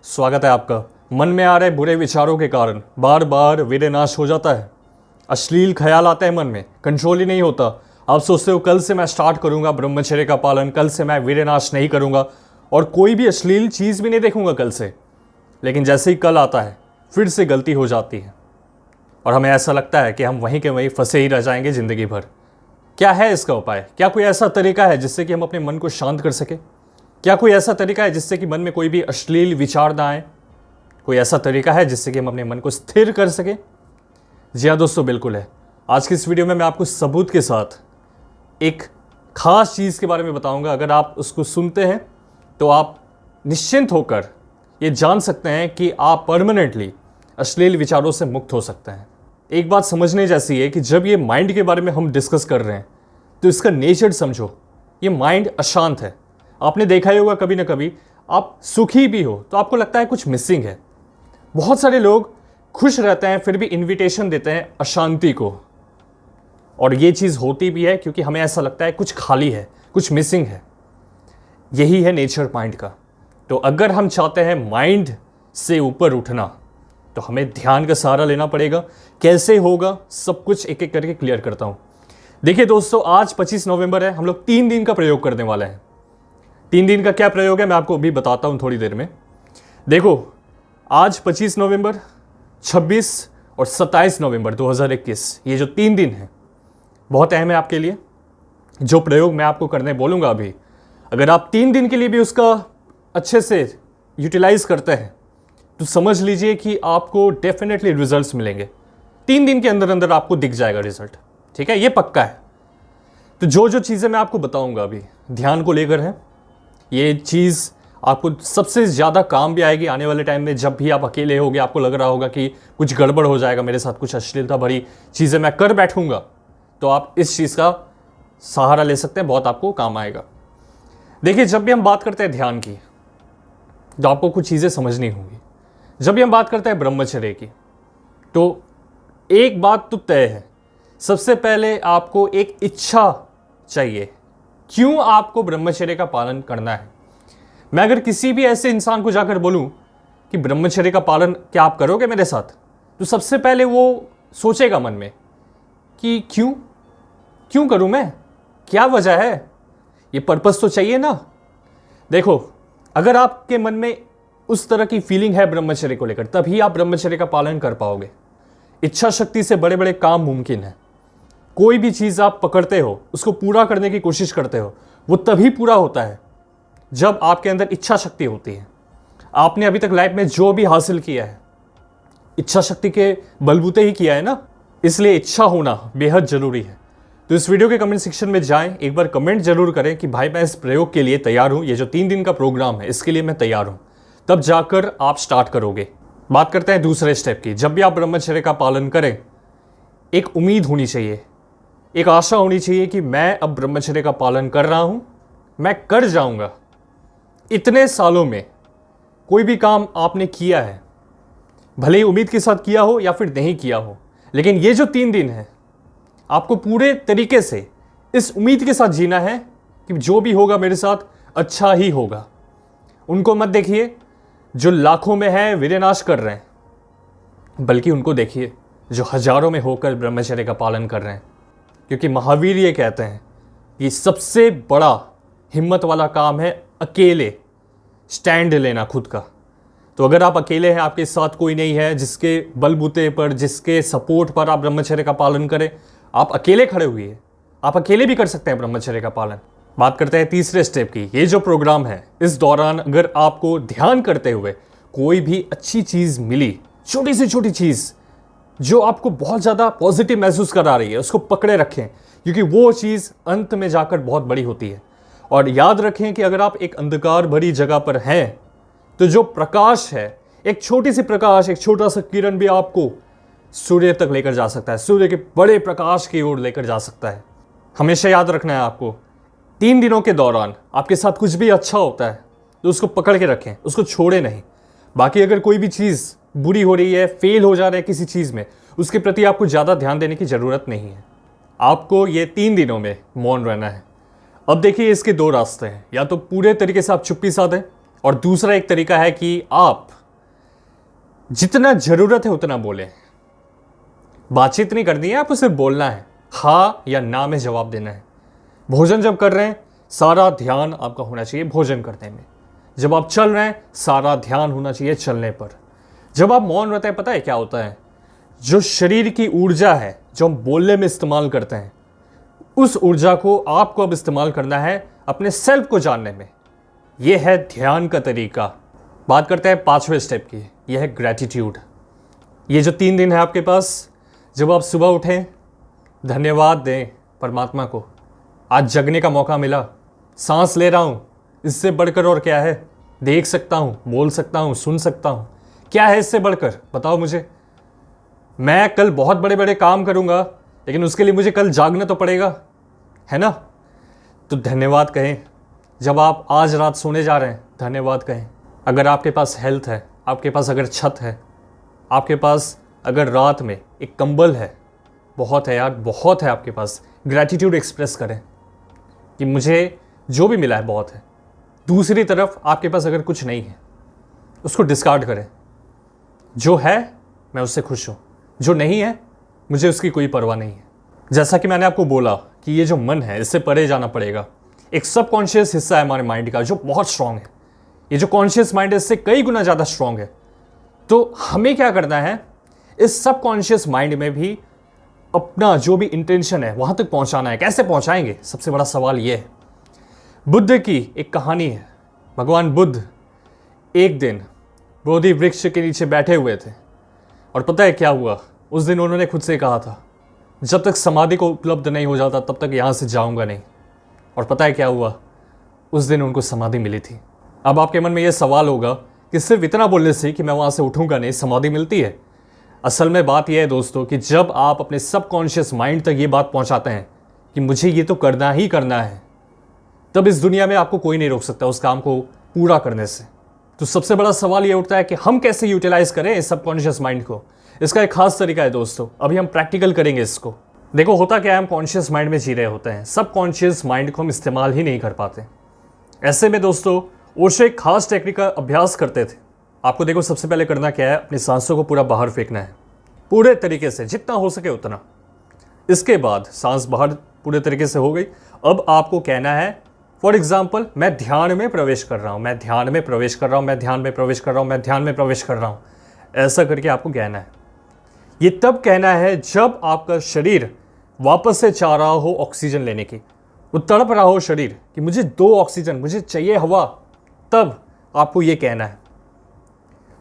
स्वागत है आपका। मन में आ रहे बुरे विचारों के कारण बार बार विनाश हो जाता है। अश्लील ख्याल आते हैं मन में, कंट्रोल ही नहीं होता। आप सोचते हो कल से मैं स्टार्ट करूंगा ब्रह्मचर्य का पालन, कल से मैं विनाश नहीं करूंगा और कोई भी अश्लील चीज़ भी नहीं देखूंगा कल से। लेकिन जैसे ही कल आता है फिर से गलती हो जाती है और हमें ऐसा लगता है कि हम वहीं के वहीं फंसे ही रह जाएंगे ज़िंदगी भर। क्या है इसका उपाय? क्या कोई ऐसा तरीका है जिससे कि हम अपने मन को शांत कर सके? क्या कोई ऐसा तरीका है जिससे कि मन में कोई भी अश्लील विचार ना आए? कोई ऐसा तरीका है जिससे कि हम अपने मन को स्थिर कर सके? जी हाँ दोस्तों, बिल्कुल है। आज की इस वीडियो में मैं आपको सबूत के साथ एक खास चीज़ के बारे में बताऊंगा। अगर आप उसको सुनते हैं तो आप निश्चिंत होकर ये जान सकते हैं कि आप परमानेंटली अश्लील विचारों से मुक्त हो सकते हैं। एक बात समझने जैसी है कि जब ये माइंड के बारे में हम डिस्कस कर रहे हैं तो इसका नेचर समझो। ये माइंड अशांत है। आपने देखा ही होगा कभी ना कभी, आप सुखी भी हो तो आपको लगता है कुछ मिसिंग है। बहुत सारे लोग खुश रहते हैं फिर भी इनविटेशन देते हैं अशांति को, और ये चीज़ होती भी है क्योंकि हमें ऐसा लगता है कुछ खाली है, कुछ मिसिंग है। यही है नेचर माइंड का। तो अगर हम चाहते हैं माइंड से ऊपर उठना तो हमें ध्यान का सहारा लेना पड़ेगा। कैसे होगा, सब कुछ एक एक करके क्लियर करता हूँ। देखिए दोस्तों, आज 25 नवंबर है। हम लोग 3 दिन का प्रयोग करने वाले हैं। 3 दिन का क्या प्रयोग है मैं आपको अभी बताता हूँ थोड़ी देर में। देखो, आज 25 नवंबर, 26 और 27 नवंबर 2021, ये जो 3 दिन हैं बहुत अहम है आपके लिए। जो प्रयोग मैं आपको करने बोलूँगा अभी, अगर आप 3 दिन के लिए भी उसका अच्छे से यूटिलाइज करते हैं तो समझ लीजिए कि आपको डेफिनेटली रिजल्ट्स मिलेंगे। 3 दिन के अंदर अंदर आपको दिख जाएगा रिजल्ट, ठीक है, ये पक्का है। तो जो जो चीज़ें मैं आपको बताऊँगा अभी ध्यान को लेकर है, ये चीज़ आपको सबसे ज़्यादा काम भी आएगी आने वाले टाइम में। जब भी आप अकेले होगे, आपको लग रहा होगा कि कुछ गड़बड़ हो जाएगा मेरे साथ, कुछ अश्लीलता भरी चीज़ें मैं कर बैठूंगा, तो आप इस चीज़ का सहारा ले सकते हैं, बहुत आपको काम आएगा। देखिए, जब भी हम बात करते हैं ध्यान की तो आपको कुछ चीज़ें समझनी होंगी। जब भी हम बात करते हैं ब्रह्मचर्य की तो एक बात तो तय है, सबसे पहले आपको एक इच्छा चाहिए। क्यों आपको ब्रह्मचर्य का पालन करना है? मैं अगर किसी भी ऐसे इंसान को जाकर बोलूं कि ब्रह्मचर्य का पालन क्या आप करोगे मेरे साथ, तो सबसे पहले वो सोचेगा मन में कि क्यों करूं मैं, क्या वजह है, ये पर्पस तो चाहिए ना। देखो, अगर आपके मन में उस तरह की फीलिंग है ब्रह्मचर्य को लेकर, तभी आप ब्रह्मचर्य का पालन कर पाओगे। इच्छा शक्ति से बड़े बड़े काम मुमकिन है। कोई भी चीज़ आप पकड़ते हो, उसको पूरा करने की कोशिश करते हो, वो तभी पूरा होता है जब आपके अंदर इच्छा शक्ति होती है। आपने अभी तक लाइफ में जो भी हासिल किया है इच्छा शक्ति के बलबूते ही किया है ना, इसलिए इच्छा होना बेहद ज़रूरी है। तो इस वीडियो के कमेंट सेक्शन में जाएं, एक बार कमेंट जरूर करें कि भाई मैं इस प्रयोग के लिए तैयार हूँ, ये जो 3 दिन का प्रोग्राम है इसके लिए मैं तैयार हूँ। तब जाकर आप स्टार्ट करोगे। बात करते हैं दूसरे स्टेप की। जब भी आप ब्रह्मचर्य का पालन करें, एक उम्मीद होनी चाहिए, एक आशा होनी चाहिए कि मैं अब ब्रह्मचर्य का पालन कर रहा हूं, मैं कर जाऊंगा। इतने सालों में कोई भी काम आपने किया है, भले ही उम्मीद के साथ किया हो या फिर नहीं किया हो, लेकिन ये जो 3 दिन है आपको पूरे तरीके से इस उम्मीद के साथ जीना है कि जो भी होगा मेरे साथ अच्छा ही होगा। उनको मत देखिए जो लाखों में है विनाश कर रहे हैं, बल्कि उनको देखिए जो हजारों में होकर ब्रह्मचर्य का पालन कर रहे हैं। क्योंकि महावीर ये कहते हैं कि सबसे बड़ा हिम्मत वाला काम है अकेले स्टैंड लेना खुद का। तो अगर आप अकेले हैं, आपके साथ कोई नहीं है जिसके बलबूते पर, जिसके सपोर्ट पर आप ब्रह्मचर्य का पालन करें, आप अकेले खड़े हुए, आप अकेले भी कर सकते हैं ब्रह्मचर्य का पालन। बात करते हैं तीसरे स्टेप की। ये जो प्रोग्राम है, इस दौरान अगर आपको ध्यान करते हुए कोई भी अच्छी चीज़ मिली, छोटी से छोटी चीज़ जो आपको बहुत ज़्यादा पॉजिटिव महसूस करा रही है, उसको पकड़े रखें, क्योंकि वो चीज़ अंत में जाकर बहुत बड़ी होती है। और याद रखें कि अगर आप एक अंधकार भरी जगह पर हैं तो जो प्रकाश है, एक छोटी सी प्रकाश, एक छोटा सा किरण भी आपको सूर्य तक लेकर जा सकता है, सूर्य के बड़े प्रकाश की ओर लेकर जा सकता है। हमेशा याद रखना है आपको, 3 दिनों के दौरान आपके साथ कुछ भी अच्छा होता है तो उसको पकड़ के रखें, उसको छोड़े नहीं। बाकी अगर कोई भी चीज़ बुरी हो रही है, फेल हो जा रहा है किसी चीज़ में, उसके प्रति आपको ज़्यादा ध्यान देने की ज़रूरत नहीं है। आपको ये 3 दिनों में मौन रहना है। अब देखिए, इसके 2 रास्ते हैं। या तो पूरे तरीके से आप चुप्पी साधें, और दूसरा एक तरीका है कि आप जितना ज़रूरत है उतना बोलें। बातचीत नहीं करनी है, आपको सिर्फ बोलना है, हाँ या ना में जवाब देना है। भोजन जब कर रहे हैं सारा ध्यान आपका होना चाहिए भोजन करने में। जब आप चल रहे हैं सारा ध्यान होना चाहिए चलने पर। जब आप मौन रहते हैं पता है क्या होता है, जो शरीर की ऊर्जा है जो हम बोलने में इस्तेमाल करते हैं, उस ऊर्जा को आपको अब इस्तेमाल करना है अपने सेल्फ को जानने में। यह है ध्यान का तरीका। बात करते हैं 5वें स्टेप की, यह है ग्रैटिट्यूड। ये जो 3 दिन है आपके पास, जब आप सुबह उठें धन्यवाद दें परमात्मा को, आज जगने का मौका मिला, सांस ले रहा हूँ, इससे बढ़कर और क्या है, देख सकता हूँ, बोल सकता हूँ, सुन सकता हूँ, क्या है इससे बढ़कर, बताओ मुझे। मैं कल बहुत बड़े बड़े काम करूँगा लेकिन उसके लिए मुझे कल जागना तो पड़ेगा, है ना। तो धन्यवाद कहें। जब आप आज रात सोने जा रहे हैं धन्यवाद कहें। अगर आपके पास हेल्थ है, आपके पास अगर छत है, आपके पास अगर रात में एक कंबल है, बहुत है यार, बहुत है आपके पास, ग्रैटिट्यूड एक्सप्रेस करें कि मुझे जो भी मिला है बहुत है। दूसरी तरफ आपके पास अगर कुछ नहीं है उसको डिस्कार्ड करें। जो है मैं उससे खुश हूँ, जो नहीं है मुझे उसकी कोई परवाह नहीं है। जैसा कि मैंने आपको बोला कि ये जो मन है इससे परे जाना पड़ेगा। एक सबकॉन्शियस हिस्सा है हमारे माइंड का जो बहुत स्ट्रांग है। ये जो कॉन्शियस माइंड है इससे कई गुना ज़्यादा स्ट्रांग है। तो हमें क्या करना है, इस सबकॉन्शियस माइंड में भी अपना जो भी इंटेंशन है वहाँ तक पहुँचाना है। कैसे पहुँचाएंगे, सबसे बड़ा सवाल ये है। बुद्ध की एक कहानी है। भगवान बुद्ध एक दिन बोधि वृक्ष के नीचे बैठे हुए थे और पता है क्या हुआ, उस दिन उन्होंने खुद से कहा था जब तक समाधि को उपलब्ध नहीं हो जाता तब तक यहाँ से जाऊँगा नहीं। और पता है क्या हुआ, उस दिन उनको समाधि मिली थी। अब आपके मन में ये सवाल होगा कि सिर्फ इतना बोलने से कि मैं वहाँ से उठूँगा नहीं समाधि मिलती है। असल में बात यह है दोस्तों कि जब आप अपने सबकॉन्शियस माइंड तक ये बात पहुँचाते हैं कि मुझे ये तो करना ही करना है, तब इस दुनिया में आपको कोई नहीं रोक सकता उस काम को पूरा करने से। तो सबसे बड़ा सवाल ये उठता है कि हम कैसे यूटिलाइज करें इस सबकॉन्शियस माइंड को। इसका एक खास तरीका है दोस्तों, अभी हम प्रैक्टिकल करेंगे इसको। देखो होता क्या है, हम कॉन्शियस माइंड में जी रहे होते हैं, सबकॉन्शियस माइंड को हम इस्तेमाल ही नहीं कर पाते। ऐसे में दोस्तों ओशो एक खास टेक्निक का अभ्यास करते थे। आपको देखो सबसे पहले करना क्या है, अपनी सांसों को पूरा बाहर फेंकना है, पूरे तरीके से जितना हो सके उतना। इसके बाद सांस बाहर पूरे तरीके से हो गई। अब आपको कहना है फॉर एग्जाम्पल मैं ध्यान में प्रवेश कर रहा हूँ, मैं ध्यान में प्रवेश कर रहा हूँ, मैं ध्यान में प्रवेश कर रहा हूँ, मैं ध्यान में प्रवेश कर रहा हूँ। ऐसा करके आपको कहना है। ये तब कहना है जब आपका शरीर वापस से चाह रहा हो ऑक्सीजन लेने की, वो तड़प रहा हो शरीर कि मुझे दो ऑक्सीजन, मुझे चाहिए हवा, तब आपको ये कहना है।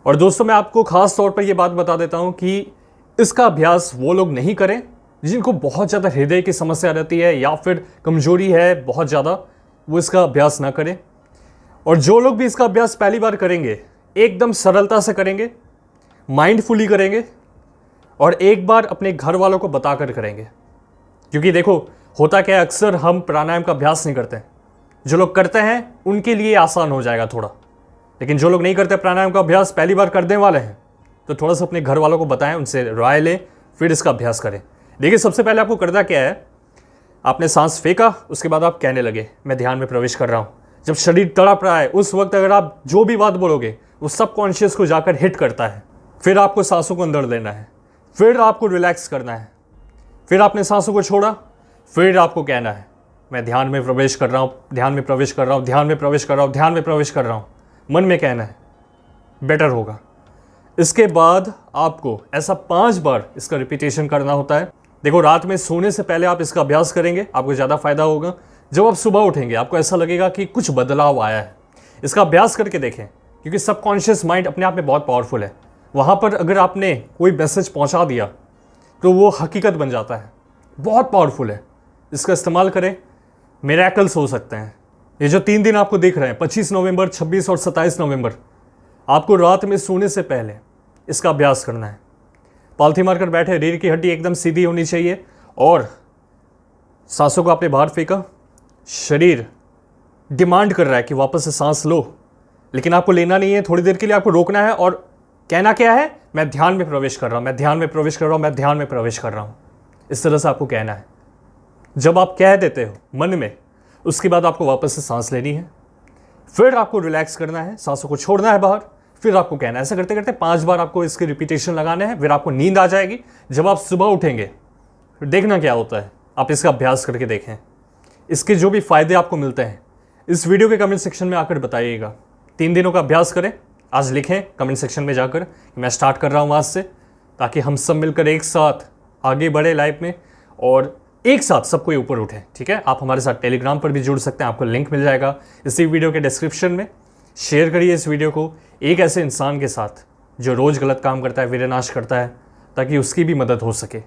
और दोस्तों मैं आपको खास तौर पर ये बात बता देता हूँ कि इसका अभ्यास वो लोग नहीं करें जिनको बहुत ज़्यादा हृदय की समस्या रहती है या फिर कमजोरी है बहुत ज़्यादा, वो इसका अभ्यास ना करें। और जो लोग भी इसका अभ्यास पहली बार करेंगे एकदम सरलता से करेंगे, माइंडफुली करेंगे और एक बार अपने घर वालों को बताकर करेंगे। क्योंकि देखो होता क्या है, अक्सर हम प्राणायाम का अभ्यास नहीं करते। जो लोग करते हैं उनके लिए आसान हो जाएगा थोड़ा, लेकिन जो लोग नहीं करते प्राणायाम का अभ्यास, पहली बार करने वाले हैं, तो थोड़ा सा अपने घर वालों को बताएं, उनसे राय लें, फिर इसका अभ्यास करें। देखिए सबसे पहले आपको करना क्या है, आपने सांस फेंका, उसके बाद आप कहने लगे मैं ध्यान में प्रवेश कर रहा हूँ। जब शरीर तड़प रहा है उस वक्त अगर आप जो भी बात बोलोगे वो सबकॉन्शियस को जाकर हिट करता है। फिर आपको सांसों को अंदर लेना है, फिर आपको रिलैक्स करना है, फिर आपने सांसों को छोड़ा, फिर आपको कहना है मैं ध्यान में प्रवेश कर रहा हूँ, ध्यान में प्रवेश कर रहा हूँ, ध्यान में प्रवेश कर रहा हूँ, ध्यान में प्रवेश कर रहा हूँ। मन में कहना है, बेटर होगा। इसके बाद आपको ऐसा 5 बार इसका रिपीटेशन करना होता है। देखो रात में सोने से पहले आप इसका अभ्यास करेंगे, आपको ज़्यादा फायदा होगा। जब आप सुबह उठेंगे आपको ऐसा लगेगा कि कुछ बदलाव आया है। इसका अभ्यास करके देखें, क्योंकि सबकॉन्शियस माइंड अपने आप में बहुत पावरफुल है। वहाँ पर अगर आपने कोई मैसेज पहुँचा दिया तो वो हकीकत बन जाता है, बहुत पावरफुल है। इसका इस्तेमाल करें, मिरेकल्स हो सकते हैं। ये जो 3 दिन आपको दिख रहे हैं 25 नवंबर, 26 और 27 नवंबर, आपको रात में सोने से पहले इसका अभ्यास करना है। पालथी मारकर बैठे, रीढ़ की हड्डी एकदम सीधी होनी चाहिए और सांसों को आपने बाहर फेंका। शरीर डिमांड कर रहा है कि वापस से सांस लो, लेकिन आपको लेना नहीं है, थोड़ी देर के लिए आपको रोकना है और कहना क्या है, मैं ध्यान में प्रवेश कर रहा हूँ, मैं ध्यान में प्रवेश कर रहा हूँ, मैं ध्यान में प्रवेश कर रहा हूँ। इस तरह से आपको कहना है। जब आप कह देते हो मन में, उसके बाद आपको वापस से सांस लेनी है, फिर आपको रिलैक्स करना है, सांसों को छोड़ना है बाहर, फिर आपको कहना है। ऐसा करते करते 5 बार आपको इसके रिपीटेशन लगाने हैं, फिर आपको नींद आ जाएगी। जब आप सुबह उठेंगे देखना क्या होता है, आप इसका अभ्यास करके देखें। इसके जो भी फायदे आपको मिलते हैं इस वीडियो के कमेंट सेक्शन में आकर बताइएगा। 3 दिनों का अभ्यास करें, आज लिखें कमेंट सेक्शन में जाकर कि मैं स्टार्ट कर रहा हूँ आज से, ताकि हम सब मिलकर एक साथ आगे बढ़े लाइफ में और एक साथ सब कोई ऊपर उठे। ठीक है, आप हमारे साथ टेलीग्राम पर भी जुड़ सकते हैं, आपको लिंक मिल जाएगा इसी वीडियो के डिस्क्रिप्शन में। शेयर करिए इस वीडियो को एक ऐसे इंसान के साथ जो रोज़ गलत काम करता है, विनाश करता है, ताकि उसकी भी मदद हो सके।